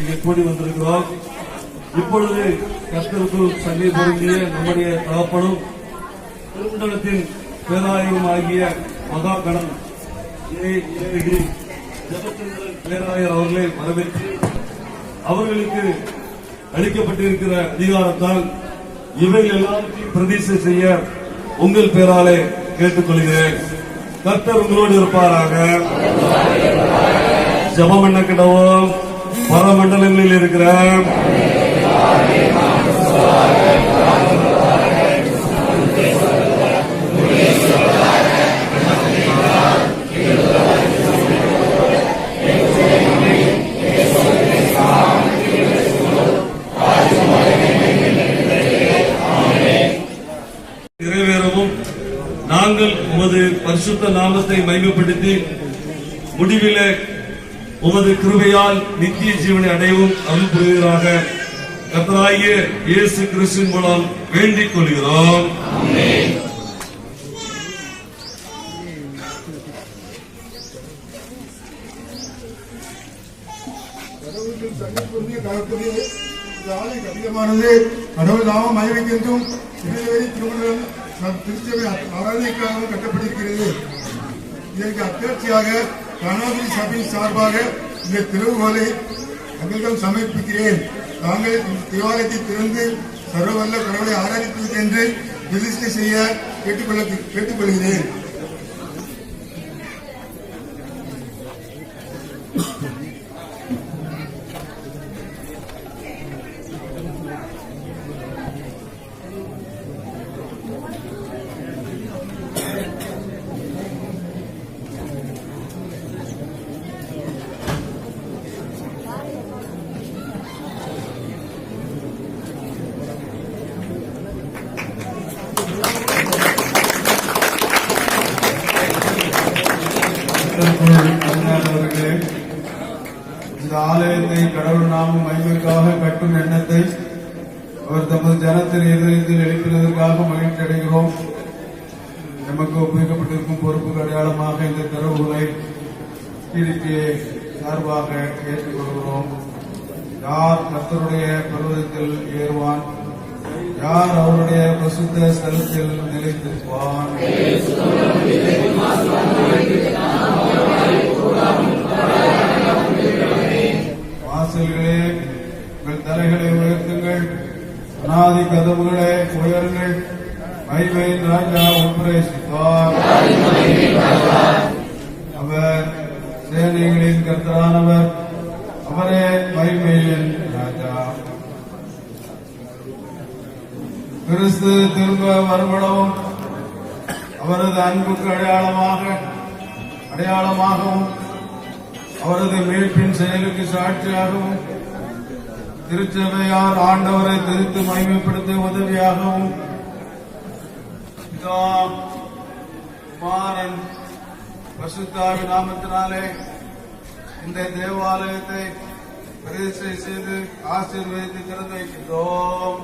இங்கே கூடி வந்திருக்கிறோம். இப்பொழுது கர்த்தருக்குள் சங்கை பொருந்திய நம்முடைய தகப்பனும் திருமண்டலத்தின் பேராயரும் ஆகிய மகா கணம் பேராயர் அவர்களை வரவேற்று அவர்களுக்கு அளிக்கப்பட்டிருக்கிற அதிகாரத்தால் இவைகள் எல்லாவற்றையும் பிரதிஷ்டை செய்ய உங்கள் பேராலே கேட்டுக்கொள்கிறேன். கர்த்தர் உங்களோடு இருப்பாராக. ஜெபம் பண்ண கிடவும் பரமண்டலங்களில் இருக்கிற நிறைவேறவும் நாங்கள் உமது பரிசுத்த நாமத்தை மகிமைப்படுத்தி முடிவிலே உமது கிருபையால் நித்திய ஜீவனை அடையவும் அருள் புரிவீராக. கர்த்தராகிய இயேசு கிறிஸ்துவின் மூலம் வேண்டிக் கொள்கிறோம். கடவுள் நாமம் மகிழ்ச்சிக்கும் திருமணம் திருச்சபை ஆராதனைக்காகவும் கட்டப்பட்டிருக்கிறது. இதற்கு அத்தாட்சியாக கணபதி சபையின் சார்பாக இந்த திறவுகோலை தங்களிடம் சமர்ப்பிக்கிறேன். தாங்கள் தேவாலயத்தை திறந்து சர்வவல்ல கடவுளை ஆராதிப்பது என்று பிரதிஷ்டை செய்ய கேட்டுக்கொள்கிறேன். இந்த ஆலயத்தை கடவுள் நாமம் மகிமைக்காக கட்டும் எண்ணத்தை அவர் தமது ஜனத்தின் இதயத்தில் எழுப்பினதற்காக மகிழ்ச்சி அடைகிறோம். நமக்கு ஒப்புவிக்கப்பட்டிருக்கும் பொறுப்புக்கு அடையாளமாக இந்த திறவுகளை கீழ்த்தியை சார்பாக ஏற்றுக்கொள்கிறோம். யார் கர்த்தருடைய பர்வதத்தில் ஏறுவான்? யார் அவருடைய பரிசுத்த ஸ்தலத்தில் நிலைத்திருப்பான்? வாசல்களே, உங்கள் தலைகளை உயர்த்துங்கள். அநாதி கதவுகளே உயருங்கள். மகிமையின் ராஜா உட்பிரவேசித்தார். அவர் சேனைகளின் கர்த்தரானவர். அவரே மகிமையின் ராஜா. கிறிஸ்து திரும்ப வரும்படவும் அவரது அன்புக்கு அடையாளமாகவும் அவரது மீட்பின் செயலுக்கு சாட்சியாகவும் திருச்சபையார் ஆண்டவரை திருத்து மகிமைப்படுத்த உதவியாகவும் குமாரன் பரிசுத்தாவி நாமத்தினாலே இந்த தேவாலயத்தை பிரதிஷ்டை செய்து ஆசீர்வதித்து திறந்து வைக்கின்றோம்.